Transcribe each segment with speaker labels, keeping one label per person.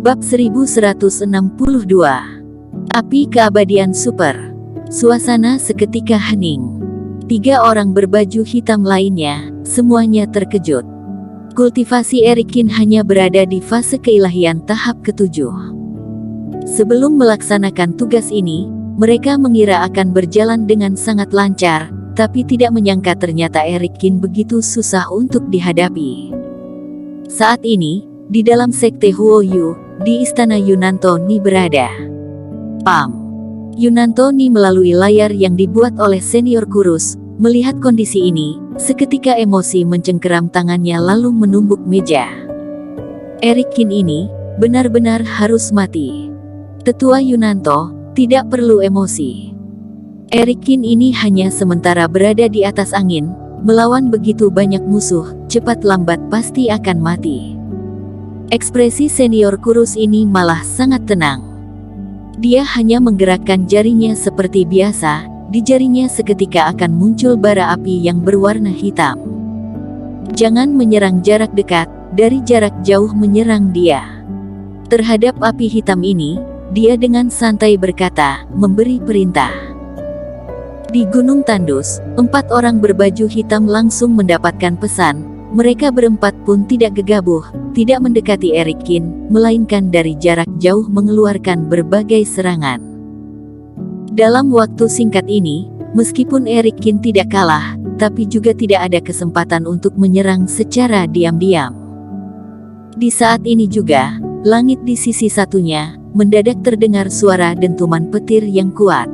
Speaker 1: Bab 1162. Api keabadian super. Suasana seketika hening. 3 orang berbaju hitam lainnya, semuanya terkejut. Kultivasi Erikin hanya berada di fase keilahian tahap ke-7. Sebelum melaksanakan tugas ini, mereka mengira akan berjalan dengan sangat lancar, tapi tidak menyangka ternyata Erikin begitu susah untuk dihadapi. Saat ini, di dalam sekte Huoyu, di istana Yunantoni berada. Pam. Yunantoni melalui layar yang dibuat oleh senior kurus, melihat kondisi ini, seketika emosi mencengkeram tangannya lalu menumbuk meja. Erikin ini, benar-benar harus mati. Tetua Yunanto, tidak perlu emosi. Erikin ini hanya sementara berada di atas angin, melawan begitu banyak musuh, cepat lambat pasti akan mati. Ekspresi senior kurus ini malah sangat tenang. Dia hanya menggerakkan jarinya seperti biasa, di jarinya seketika akan muncul bara api yang berwarna hitam. Jangan menyerang jarak dekat, dari jarak jauh menyerang dia. Terhadap api hitam ini, dia dengan santai berkata, memberi perintah. Di Gunung Tandus, 4 orang berbaju hitam langsung mendapatkan pesan. Mereka berempat pun tidak gegabah, tidak mendekati Erikin, melainkan dari jarak jauh mengeluarkan berbagai serangan. Dalam waktu singkat ini, meskipun Erikin tidak kalah, tapi juga tidak ada kesempatan untuk menyerang secara diam-diam. Di saat ini juga, langit di sisi satunya, mendadak terdengar suara dentuman petir yang kuat.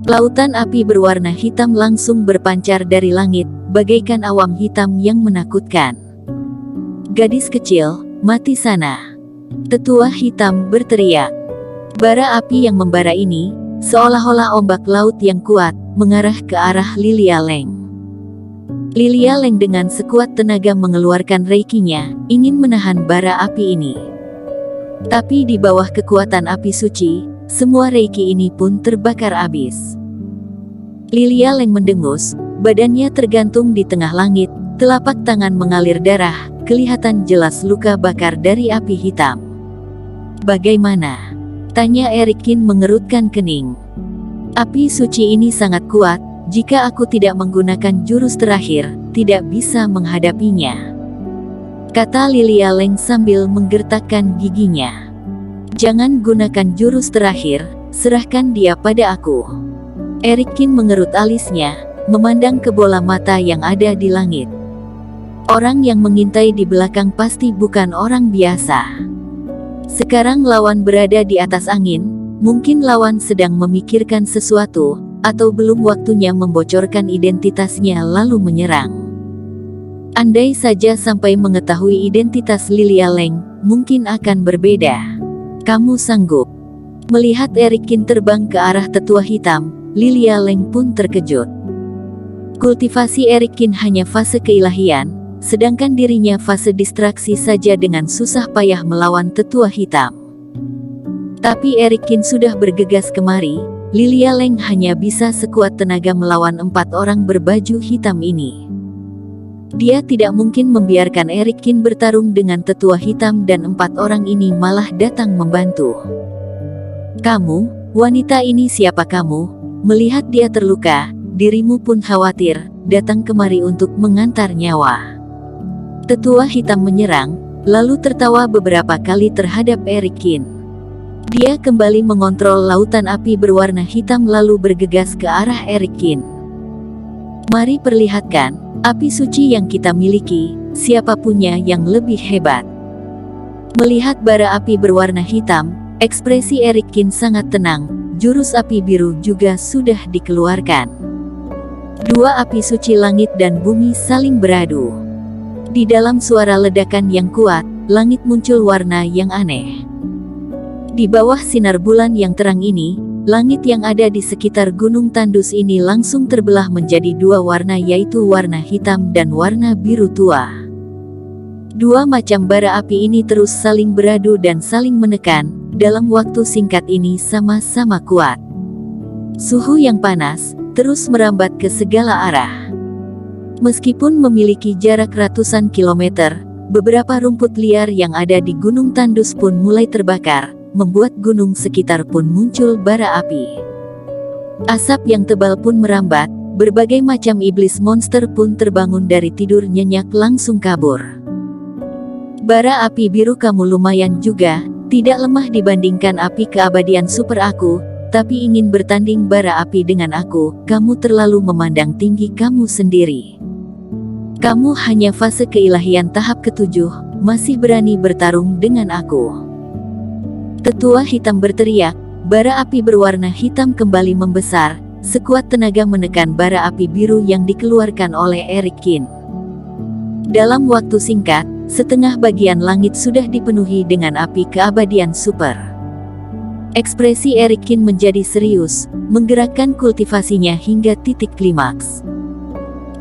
Speaker 1: Lautan api berwarna hitam langsung berpancar dari langit, bagaikan awan hitam yang menakutkan. Gadis kecil, mati sana. Tetua hitam berteriak. Bara api yang membara ini, seolah-olah ombak laut yang kuat, mengarah ke arah Lilia Leng. Lilia Leng dengan sekuat tenaga mengeluarkan reikinya, ingin menahan bara api ini. Tapi di bawah kekuatan api suci, semua reiki ini pun terbakar habis. Lilia Leng mendengus, badannya tergantung di tengah langit, telapak tangan mengalir darah, kelihatan jelas luka bakar dari api hitam. Bagaimana? Tanya Erikin mengerutkan kening. Api suci ini sangat kuat, jika aku tidak menggunakan jurus terakhir, tidak bisa menghadapinya. Kata Lilia Leng sambil menggertakkan giginya. Jangan gunakan jurus terakhir, serahkan dia pada aku. Erikin mengerut alisnya, memandang ke bola mata yang ada di langit. Orang yang mengintai di belakang pasti bukan orang biasa. Sekarang lawan berada di atas angin, mungkin lawan sedang memikirkan sesuatu, atau belum waktunya membocorkan identitasnya lalu menyerang. Andai saja sampai mengetahui identitas Lilia Leng, mungkin akan berbeda. Kamu sanggup? Melihat Erikin terbang ke arah tetua hitam, Lilia Leng pun terkejut. Kultivasi Erikin hanya fase keilahian, sedangkan dirinya fase distraksi saja dengan susah payah melawan tetua hitam. Tapi Erikin sudah bergegas kemari, Lilia Leng hanya bisa sekuat tenaga melawan 4 orang berbaju hitam ini. Dia tidak mungkin membiarkan Erikin bertarung dengan tetua hitam dan 4 orang ini malah datang membantu. Kamu, wanita ini siapa kamu? Melihat dia terluka, dirimu pun khawatir, datang kemari untuk mengantar nyawa. Tetua hitam menyerang, lalu tertawa beberapa kali terhadap Erikin. Dia kembali mengontrol lautan api berwarna hitam lalu bergegas ke arah Erikin. Mari perlihatkan, api suci yang kita miliki, siapapunnya yang lebih hebat. Melihat bara api berwarna hitam, ekspresi Erikin sangat tenang. Jurus api biru juga sudah dikeluarkan. 2 api suci langit dan bumi saling beradu. Di dalam suara ledakan yang kuat, langit muncul warna yang aneh. Di bawah sinar bulan yang terang ini, langit yang ada di sekitar Gunung Tandus ini langsung terbelah menjadi 2 warna, yaitu warna hitam dan warna biru tua. 2 macam bara api ini terus saling beradu dan saling menekan. Dalam waktu singkat ini sama-sama kuat. Suhu yang panas, terus merambat ke segala arah. Meskipun memiliki jarak ratusan kilometer, beberapa rumput liar yang ada di Gunung Tandus pun mulai terbakar, membuat gunung sekitar pun muncul bara api. Asap yang tebal pun merambat, berbagai macam iblis monster pun terbangun dari tidur nyenyak langsung kabur. Bara api biru kamu lumayan juga, tidak lemah dibandingkan api keabadian super aku, tapi ingin bertanding bara api dengan aku, kamu terlalu memandang tinggi kamu sendiri. Kamu hanya fase keilahian tahap ke-7, masih berani bertarung dengan aku. Tetua hitam berteriak, bara api berwarna hitam kembali membesar, sekuat tenaga menekan bara api biru yang dikeluarkan oleh Eric Kin. Dalam waktu singkat, setengah bagian langit sudah dipenuhi dengan api keabadian super. Ekspresi Eric Kin menjadi serius, menggerakkan kultivasinya hingga titik klimaks.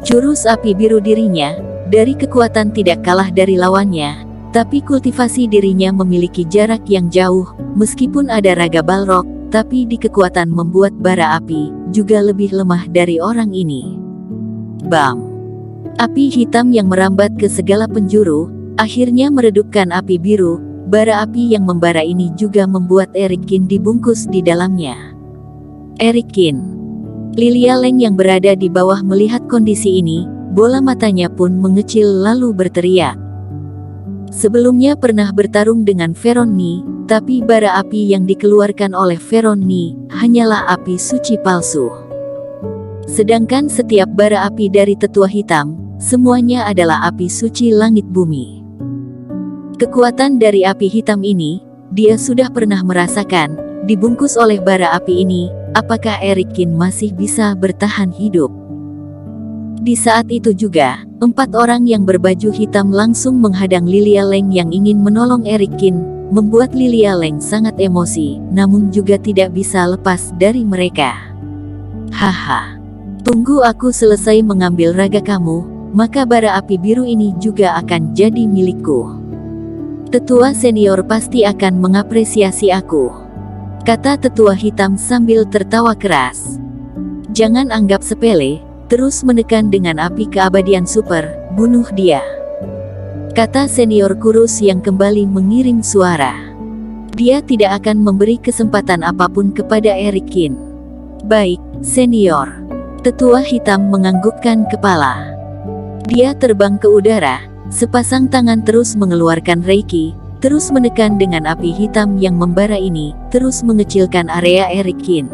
Speaker 1: Jurus api biru dirinya, dari kekuatan tidak kalah dari lawannya, tapi kultivasi dirinya memiliki jarak yang jauh, meskipun ada raga Balrog, tapi di kekuatan membuat bara api, juga lebih lemah dari orang ini. Bam! Api hitam yang merambat ke segala penjuru, akhirnya meredupkan api biru, bara api yang membara ini juga membuat Eric Kin dibungkus di dalamnya. Eric Kin. Lilia Leng yang berada di bawah melihat kondisi ini, bola matanya pun mengecil lalu berteriak. Sebelumnya pernah bertarung dengan Veron Ni, tapi bara api yang dikeluarkan oleh Veron Ni hanyalah api suci palsu. Sedangkan setiap bara api dari tetua hitam, semuanya adalah api suci langit bumi. Kekuatan dari api hitam ini, dia sudah pernah merasakan, dibungkus oleh bara api ini, apakah Eric Kin masih bisa bertahan hidup? Di saat itu juga, 4 orang yang berbaju hitam langsung menghadang Lilia Leng yang ingin menolong Eric Kin, membuat Lilia Leng sangat emosi, namun juga tidak bisa lepas dari mereka. Haha. Tunggu aku selesai mengambil raga kamu, maka bara api biru ini juga akan jadi milikku. Tetua senior pasti akan mengapresiasi aku, kata tetua hitam sambil tertawa keras. Jangan anggap sepele, terus menekan dengan api keabadian super, bunuh dia, kata senior kurus yang kembali mengirim suara. Dia tidak akan memberi kesempatan apapun kepada Eric Kin. Baik, senior. Tetua hitam menganggukkan kepala. Dia terbang ke udara, sepasang tangan terus mengeluarkan reiki, terus menekan dengan api hitam yang membara ini, terus mengecilkan area Eric Kin.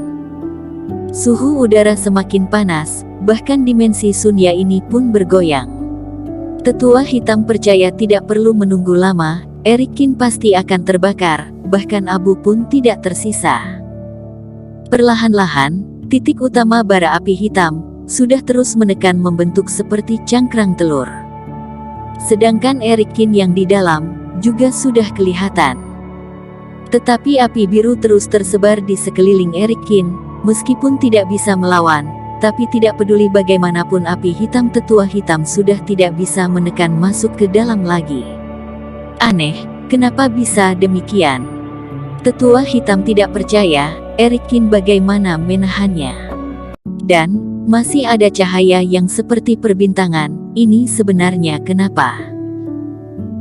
Speaker 1: Suhu udara semakin panas, bahkan dimensi Sunya ini pun bergoyang. Tetua hitam percaya tidak perlu menunggu lama, Eric Kin pasti akan terbakar, bahkan abu pun tidak tersisa. Perlahan-lahan, titik utama bara api hitam sudah terus menekan membentuk seperti cangkrang telur. Sedangkan Eric Kin yang di dalam juga sudah kelihatan. Tetapi api biru terus tersebar di sekeliling Eric Kin, meskipun tidak bisa melawan, tapi tidak peduli bagaimanapun api hitam tetua hitam sudah tidak bisa menekan masuk ke dalam lagi. Aneh, kenapa bisa demikian? Tetua hitam tidak percaya, Eric Kin bagaimana menahannya. Dan masih ada cahaya yang seperti perbintangan, ini sebenarnya kenapa?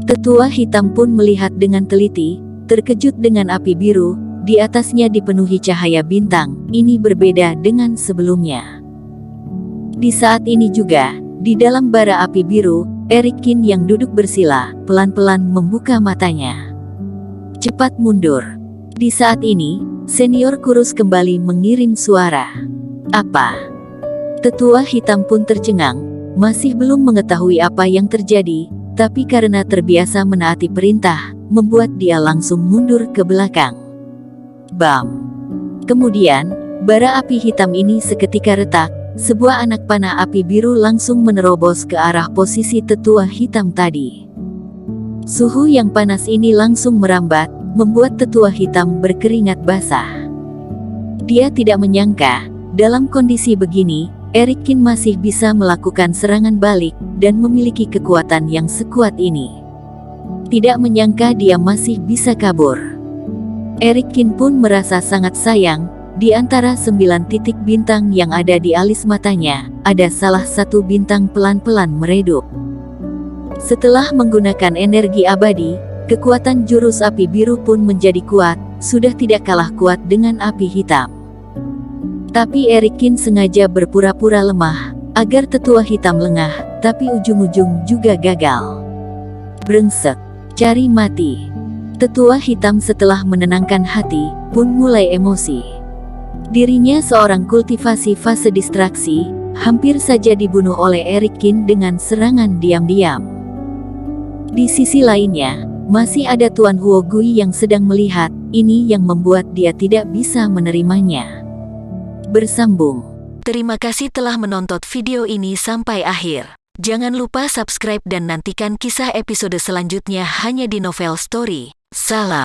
Speaker 1: Tetua hitam pun melihat dengan teliti, terkejut dengan api biru, di atasnya dipenuhi cahaya bintang, ini berbeda dengan sebelumnya. Di saat ini juga, di dalam bara api biru, Eric Kin yang duduk bersila, pelan-pelan membuka matanya. Cepat mundur. Di saat ini, senior kurus kembali mengirim suara. Apa? Tetua hitam pun tercengang, masih belum mengetahui apa yang terjadi, tapi karena terbiasa menaati perintah, membuat dia langsung mundur ke belakang. Bam! Kemudian, bara api hitam ini seketika retak, sebuah anak panah api biru langsung menerobos ke arah posisi tetua hitam tadi. Suhu yang panas ini langsung merambat, membuat tetua hitam berkeringat basah. Dia tidak menyangka, dalam kondisi begini, Eric Kin masih bisa melakukan serangan balik, dan memiliki kekuatan yang sekuat ini. Tidak menyangka dia masih bisa kabur. Eric Kin pun merasa sangat sayang, di antara 9 titik bintang yang ada di alis matanya, ada salah satu bintang pelan-pelan meredup. Setelah menggunakan energi abadi, kekuatan jurus api biru pun menjadi kuat, sudah tidak kalah kuat dengan api hitam. Tapi Erikin sengaja berpura-pura lemah, agar tetua hitam lengah, tapi ujung-ujung juga gagal. Brengsek, cari mati. Tetua hitam setelah menenangkan hati, pun mulai emosi. Dirinya seorang kultivasi fase distraksi, hampir saja dibunuh oleh Erikin dengan serangan diam-diam. Di sisi lainnya, masih ada Tuan Huo Gui yang sedang melihat, ini yang membuat dia tidak bisa menerimanya. Bersambung. Terima kasih telah menonton video ini sampai akhir. Jangan lupa subscribe dan nantikan kisah episode selanjutnya hanya di Novel Story. Salam.